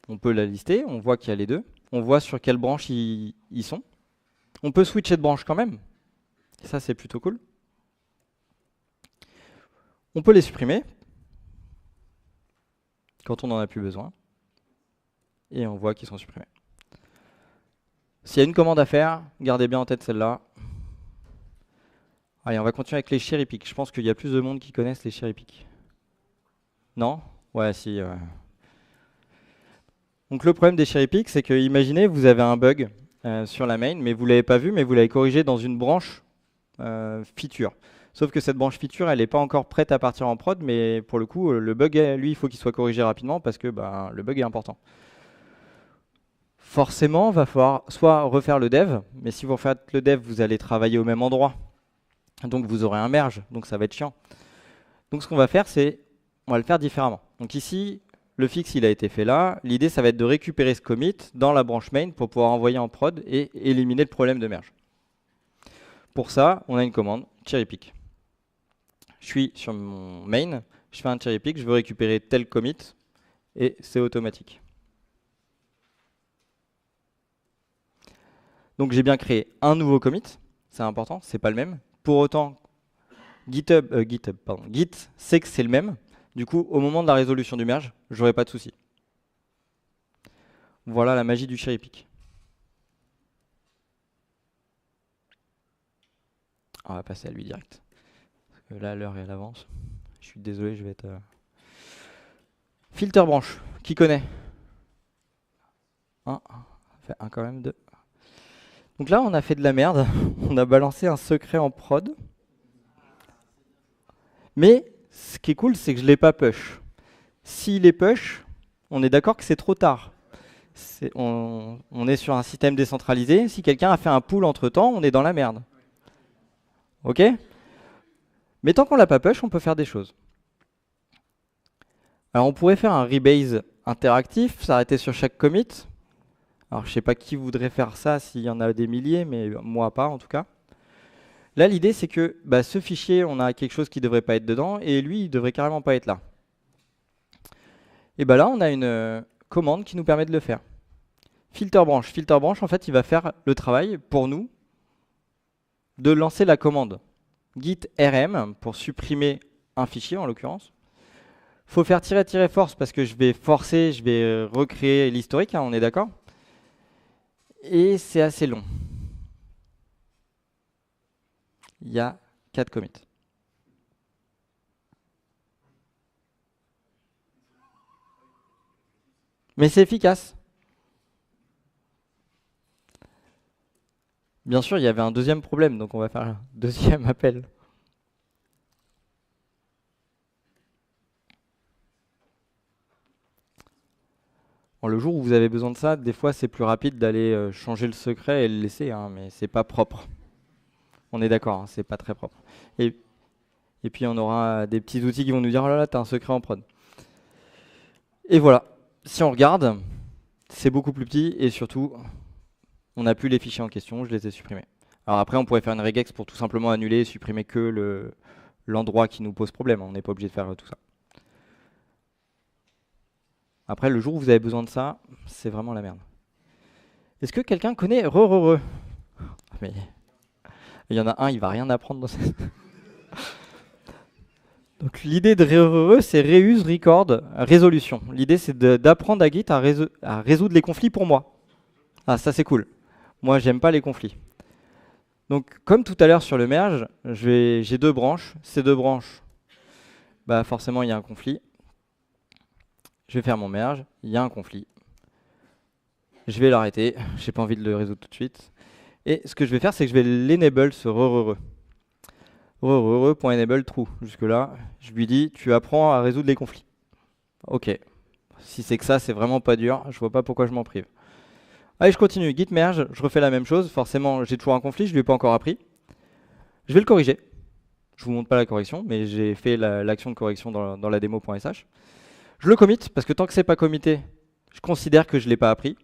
On peut la lister, on voit qu'il y a les deux. On voit sur quelle branche ils sont. On peut switcher de branche quand même. Et ça, c'est plutôt cool. On peut les supprimer quand on n'en a plus besoin. et on voit qu'ils sont supprimés. S'il y a une commande à faire, gardez bien en tête celle-là. Allez, on va continuer avec les cherry pick. Je pense qu'il y a plus de monde qui connaissent les cherry pick. Non? Ouais, si. Donc le problème des cherry pick, c'est que imaginez, vous avez un bug sur la main, mais vous ne l'avez pas vu, mais vous l'avez corrigé dans une branche feature. Sauf que cette branche feature, elle n'est pas encore prête à partir en prod, mais pour le coup, le bug, lui, il faut qu'il soit corrigé rapidement parce que le bug est important. Forcément, il va falloir soit refaire le dev, mais si vous refaites le dev, vous allez travailler au même endroit. Donc vous aurez un merge, donc ça va être chiant. Donc ce qu'on va faire, c'est, on va le faire différemment. Donc ici, le fixe, il a été fait là. L'idée, ça va être de récupérer ce commit dans la branche main pour pouvoir envoyer en prod et éliminer le problème de merge. Pour ça, on a une commande, cherry pick. Je suis sur mon main, je fais un cherry pick, je veux récupérer tel commit et c'est automatique. Donc j'ai bien créé un nouveau commit, c'est important, c'est pas le même. Pour autant, Git sait que c'est le même. Du coup, au moment de la résolution du merge, j'aurai pas de souci. Voilà la magie du cherry pick. On va passer à lui direct. Parce que là, l'heure est à l'avance. Je suis désolé, je vais être... Filter branche, qui connaît? Un, fait un quand même, deux. Donc là, on a fait de la merde. On a balancé un secret en prod. Mais ce qui est cool, c'est que je ne l'ai pas push. S'il est push, on est d'accord que c'est trop tard. On est sur un système décentralisé. Si quelqu'un a fait un pull entre-temps, on est dans la merde. OK? Mais tant qu'on l'a pas push, on peut faire des choses. Alors on pourrait faire un rebase interactif, s'arrêter sur chaque commit. Alors je sais pas qui voudrait faire ça, s'il y en a des milliers, mais moi pas en tout cas. Là l'idée c'est que ce fichier, on a quelque chose qui devrait pas être dedans, et lui il devrait carrément pas être là. Et là on a une commande qui nous permet de le faire. Filter branch. Filter branch en fait il va faire le travail pour nous de lancer la commande git rm pour supprimer un fichier en l'occurrence. Faut faire tirer force parce que je vais forcer, je vais recréer l'historique, on est d'accord? Et c'est assez long. Il y a 4 commits. Mais c'est efficace. Bien sûr, il y avait un deuxième problème, donc on va faire un deuxième appel. Bon, le jour où vous avez besoin de ça, des fois c'est plus rapide d'aller changer le secret et le laisser, mais c'est pas propre. On est d'accord, c'est pas très propre. Et puis on aura des petits outils qui vont nous dire « Oh là là, t'as un secret en prod ». Et voilà, si on regarde, c'est beaucoup plus petit et surtout, on n'a plus les fichiers en question, je les ai supprimés. Alors après, on pourrait faire une regex pour tout simplement annuler et supprimer que l'endroit qui nous pose problème. On n'est pas obligé de faire tout ça. Après, le jour où vous avez besoin de ça, c'est vraiment la merde. Est-ce que quelqu'un connaît re? Mais il y en a un, il va rien apprendre dans cette... Donc l'idée de re, c'est reuse, record, résolution. L'idée, c'est d'apprendre à Git à résoudre les conflits pour moi. Ah, ça c'est cool. Moi, j'aime pas les conflits. Donc, comme tout à l'heure sur le merge, j'ai deux branches. Ces deux branches, forcément, il y a un conflit. Je vais faire mon merge, il y a un conflit. Je vais l'arrêter, j'ai pas envie de le résoudre tout de suite. Et ce que je vais faire, c'est que je vais l'enable ce re.enable true. Jusque là, je lui dis, tu apprends à résoudre les conflits. Ok. Si c'est que ça, c'est vraiment pas dur, je vois pas pourquoi je m'en prive. Allez, je continue. Git merge, je refais la même chose. Forcément, j'ai toujours un conflit, je lui ai pas encore appris. Je vais le corriger. Je vous montre pas la correction, mais j'ai fait l'action de correction dans la démo.sh. Je le commit, parce que tant que c'est pas commité, je considère que je l'ai pas appris.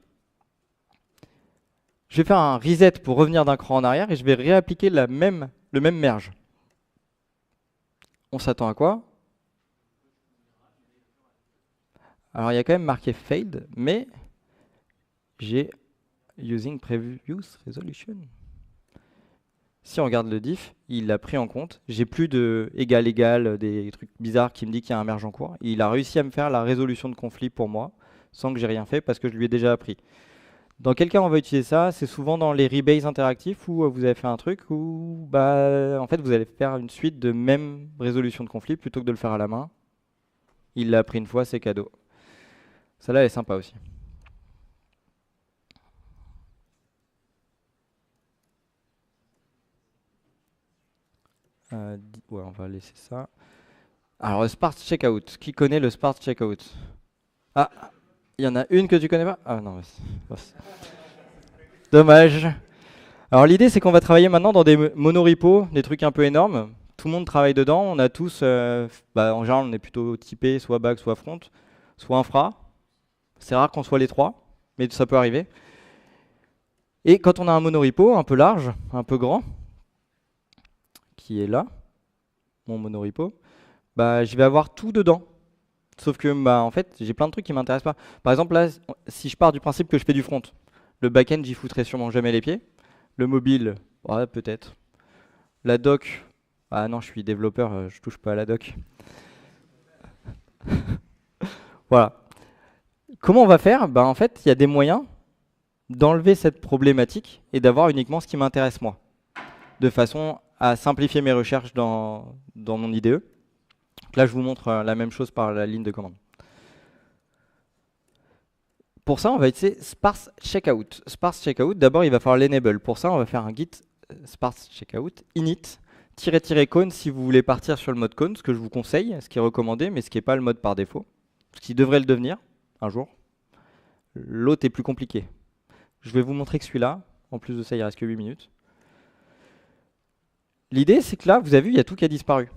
Je vais faire un reset pour revenir d'un cran en arrière et je vais réappliquer le même merge. On s'attend à quoi? Alors il y a quand même marqué failed, mais j'ai using previous resolution. Si on regarde le diff, il l'a pris en compte. J'ai plus de égal, des trucs bizarres qui me disent qu'il y a un merge en cours. Il a réussi à me faire la résolution de conflit pour moi sans que j'ai rien fait parce que je lui ai déjà appris. Dans quel cas on va utiliser ça? C'est souvent dans les rebases interactifs où vous avez fait un truc où bah, en fait vous allez faire une suite de même résolution de conflit plutôt que de le faire à la main. Il l'a appris une fois, c'est cadeau. Celle-là elle est sympa aussi. Ouais, on va laisser ça. Alors, le Sparse Checkout. Qui connaît le Sparse Checkout? Ah, il y en a une que tu connais pas? Ah non, dommage. Alors, l'idée, c'est qu'on va travailler maintenant dans des monorepos, des trucs un peu énormes. Tout le monde travaille dedans. On a tous, en général, on est plutôt typé soit back, soit front, soit infra. C'est rare qu'on soit les trois, mais ça peut arriver. Et quand on a un monorepo un peu large, un peu grand, qui est là, mon monorepo, bah, je vais avoir tout dedans. Sauf que bah, en fait, j'ai plein de trucs qui m'intéressent pas. Par exemple, là, si je pars du principe que je fais du front, le back-end, j'y foutrai sûrement jamais les pieds. Le mobile, ouais, peut-être. La doc, ah non, je suis développeur, je touche pas à la doc. Voilà. Comment on va faire? Bah, en fait, il y a des moyens d'enlever cette problématique et d'avoir uniquement ce qui m'intéresse moi, de façon à simplifier mes recherches dans mon IDE. Donc là, je vous montre la même chose par la ligne de commande. Pour ça, on va utiliser sparse checkout. Sparse checkout, d'abord, il va falloir l'enable. Pour ça, on va faire un git sparse checkout init --cone si vous voulez partir sur le mode cone, ce que je vous conseille, ce qui est recommandé, mais ce qui n'est pas le mode par défaut, ce qui devrait le devenir un jour. L'autre est plus compliqué. Je vais vous montrer que celui-là, en plus de ça, il reste que 8 minutes. L'idée, c'est que là, vous avez vu, il y a tout qui a disparu.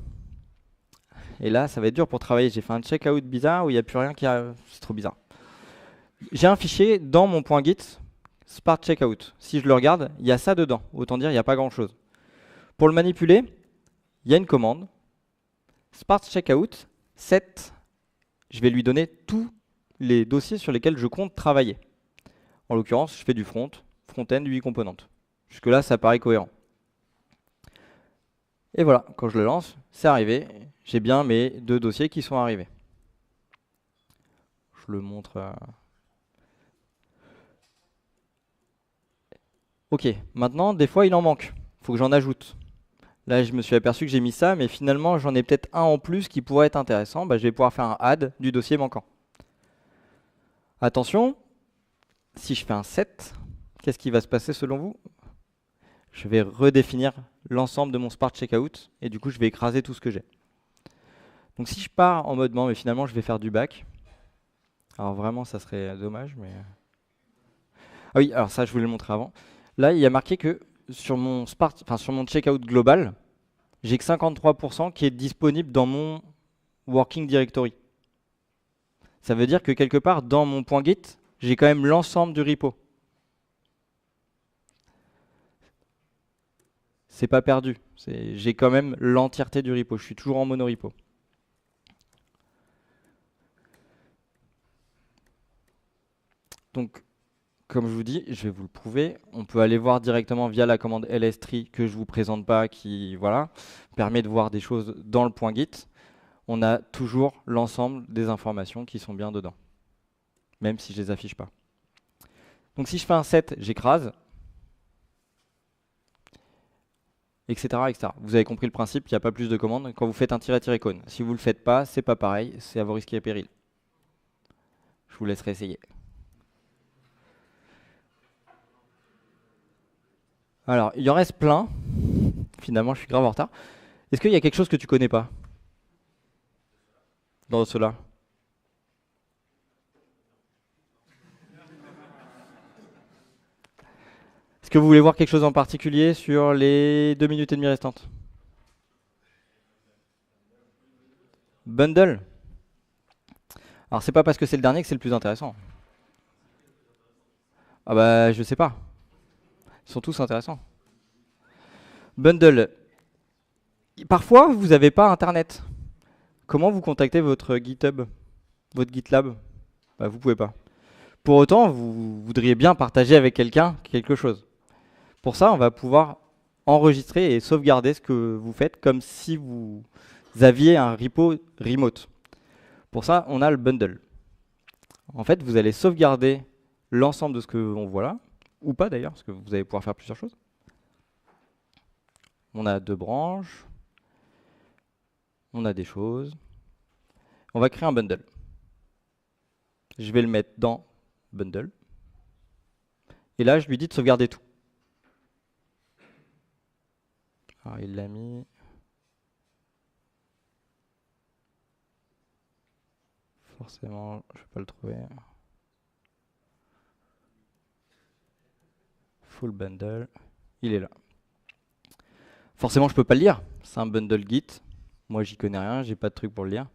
Et là, ça va être dur pour travailler. J'ai fait un checkout bizarre où il n'y a plus rien qui a... C'est trop bizarre. J'ai un fichier dans mon .git Sparse checkout. Si je le regarde, il y a ça dedans. Autant dire, il n'y a pas grand-chose. Pour le manipuler, il y a une commande. Sparse checkout set. Je vais lui donner tous les dossiers sur lesquels je compte travailler. En l'occurrence, je fais du front-end 8 composantes. Jusque-là, ça paraît cohérent. Et voilà, quand je le lance, c'est arrivé. J'ai bien mes 2 dossiers qui sont arrivés. Je le montre. Ok, maintenant, des fois, il en manque. Il faut que j'en ajoute. Là, je me suis aperçu que j'ai mis ça, mais finalement, j'en ai peut-être un en plus qui pourrait être intéressant. Bah, je vais pouvoir faire un add du dossier manquant. Attention, si je fais un set, qu'est-ce qui va se passer selon vous? Je vais redéfinir l'ensemble de mon Sparse checkout, et du coup, je vais écraser tout ce que j'ai. Donc si je pars en mode mais finalement, je vais faire du back. Alors vraiment, ça serait dommage, mais... Ah oui, alors ça, je voulais le montrer avant. Là, il y a marqué que sur mon checkout global, j'ai que 53% qui est disponible dans mon working directory. Ça veut dire que quelque part, dans mon .git, j'ai quand même l'ensemble du repo. C'est pas perdu. J'ai quand même l'entièreté du repo. Je suis toujours en monorepo. Donc, comme je vous dis, je vais vous le prouver. On peut aller voir directement via la commande lstree que je ne vous présente pas, qui voilà, permet de voir des choses dans le .git. On a toujours l'ensemble des informations qui sont bien dedans, même si je ne les affiche pas. Donc si je fais un set, j'écrase, etc., etc. Vous avez compris le principe, il n'y a pas plus de commandes quand vous faites un --cone. Si vous ne le faites pas, c'est pas pareil, c'est à vos risques et périls. Je vous laisserai essayer. Alors, il y en reste plein. Finalement, je suis grave en retard. Est-ce qu'il y a quelque chose que tu connais pas dans cela? Est-ce que vous voulez voir quelque chose en particulier sur les 2 minutes et demie restantes? Bundle. Alors, c'est pas parce que c'est le dernier que c'est le plus intéressant. Ah bah, je sais pas. Ils sont tous intéressants. Bundle. Parfois, vous n'avez pas Internet. Comment vous contactez votre GitHub, votre GitLab? Bah, vous pouvez pas. Pour autant, vous voudriez bien partager avec quelqu'un quelque chose. Pour ça, on va pouvoir enregistrer et sauvegarder ce que vous faites comme si vous aviez un repo remote. Pour ça, on a le bundle. en fait, vous allez sauvegarder l'ensemble de ce que on voit là, ou pas d'ailleurs, parce que vous allez pouvoir faire plusieurs choses. On a 2 branches, on a des choses. On va créer un bundle. Je vais le mettre dans bundle. Et là, je lui dis de sauvegarder tout. Alors, il l'a mis. Forcément, je ne vais pas le trouver. Full bundle. Il est là. Forcément, je ne peux pas le lire. C'est un bundle Git. Moi, j'y connais rien, j'ai pas de truc pour le lire.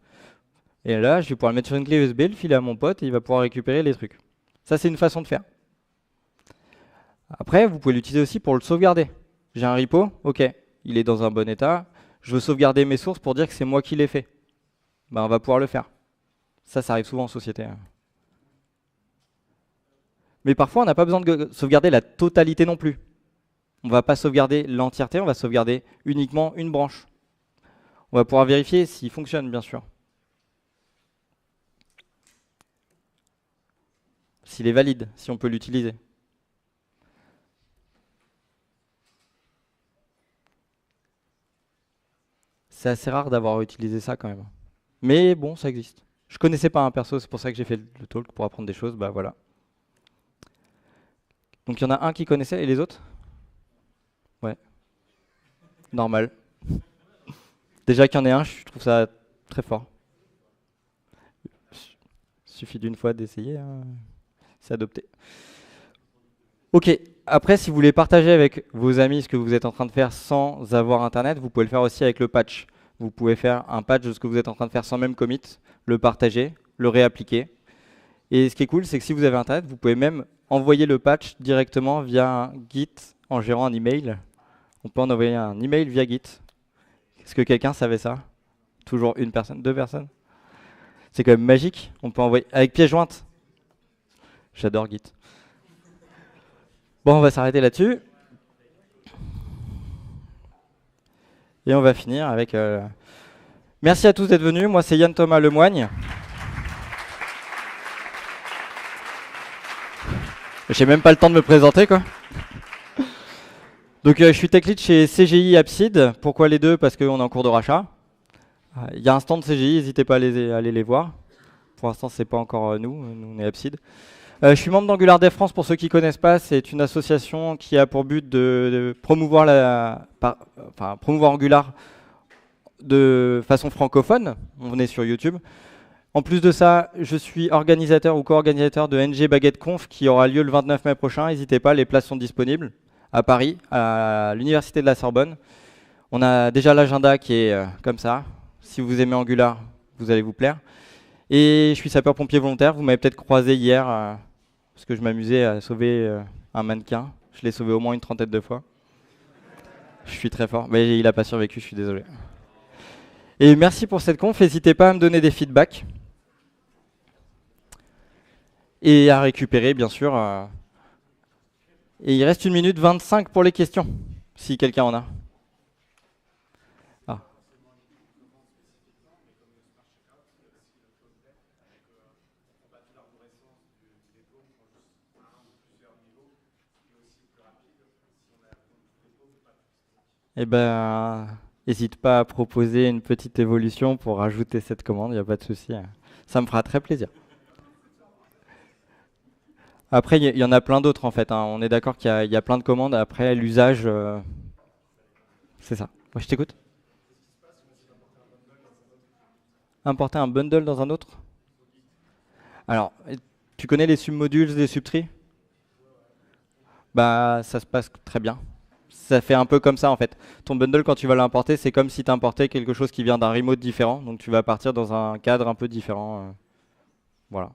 Et là, je vais pouvoir le mettre sur une clé USB, le filer à mon pote et il va pouvoir récupérer les trucs. Ça, c'est une façon de faire. Après, vous pouvez l'utiliser aussi pour le sauvegarder. J'ai un repo, ok, il est dans un bon état. Je veux sauvegarder mes sources pour dire que c'est moi qui l'ai fait. Ben, on va pouvoir le faire. Ça arrive souvent en société. Mais parfois, on n'a pas besoin de sauvegarder la totalité non plus. On ne va pas sauvegarder l'entièreté, on va sauvegarder uniquement une branche. On va pouvoir vérifier s'il fonctionne, bien sûr. S'il est valide, si on peut l'utiliser. C'est assez rare d'avoir utilisé ça quand même. Mais bon, ça existe. Je connaissais pas un perso, c'est pour ça que j'ai fait le talk, pour apprendre des choses, bah voilà. Donc il y en a un qui connaissait et les autres? Ouais. Normal. Déjà qu'il y en ait un, je trouve ça très fort. Suffit d'une fois d'essayer, hein. C'est adopté. Ok, après si vous voulez partager avec vos amis ce que vous êtes en train de faire sans avoir internet, vous pouvez le faire aussi avec le patch. Vous pouvez faire un patch de ce que vous êtes en train de faire sans même commit, le partager, le réappliquer. Et ce qui est cool, c'est que si vous avez internet, vous pouvez même envoyer le patch directement via un Git en gérant un email. On peut en envoyer un email via Git. Est-ce que quelqu'un savait ça? Toujours une personne, 2 personnes? C'est quand même magique. On peut envoyer avec pièce jointe. J'adore Git. Bon, on va s'arrêter là-dessus. Et on va finir avec... Merci à tous d'être venus. Moi, c'est Yann Thomas Lemoigne. J'ai même pas le temps de me présenter, quoi. Donc, je suis tech lead chez CGI Appsid. Pourquoi les deux? Parce qu'on est en cours de rachat. Il y a un stand CGI, n'hésitez pas à aller les voir. Pour l'instant, c'est pas encore nous on est Appsid. Je suis membre d'Angular Dev France, pour ceux qui ne connaissent pas. C'est une association qui a pour but de promouvoir, promouvoir Angular de façon francophone. On est sur YouTube. En plus de ça, je suis organisateur ou co-organisateur de NG Baguette Conf qui aura lieu le 29 mai prochain. N'hésitez pas, les places sont disponibles à Paris, à l'Université de la Sorbonne. On a déjà l'agenda qui est comme ça. Si vous aimez Angular, vous allez vous plaire. Et je suis sapeur-pompier volontaire. Vous m'avez peut-être croisé hier parce que je m'amusais à sauver un mannequin. Je l'ai sauvé au moins une trentaine de fois. Je suis très fort. Mais il n'a pas survécu, je suis désolé. Et merci pour cette conf. N'hésitez pas à me donner des feedbacks. Et à récupérer, bien sûr. Et il reste 1 minute 25 pour les questions, si quelqu'un en a. Ah. Eh ben, n'hésite pas à proposer une petite évolution pour rajouter cette commande, il n'y a pas de souci. Ça me fera très plaisir. Après, il y en a plein d'autres en fait, hein. On est d'accord qu'il y a plein de commandes. Après, l'usage, c'est ça. Moi, je t'écoute. Importer un bundle dans un autre? Alors, tu connais les submodules et subtrees? Bah, ça se passe très bien. Ça fait un peu comme ça en fait. Ton bundle, quand tu vas l'importer, c'est comme si tu importais quelque chose qui vient d'un remote différent. Donc tu vas partir dans un cadre un peu différent. Voilà.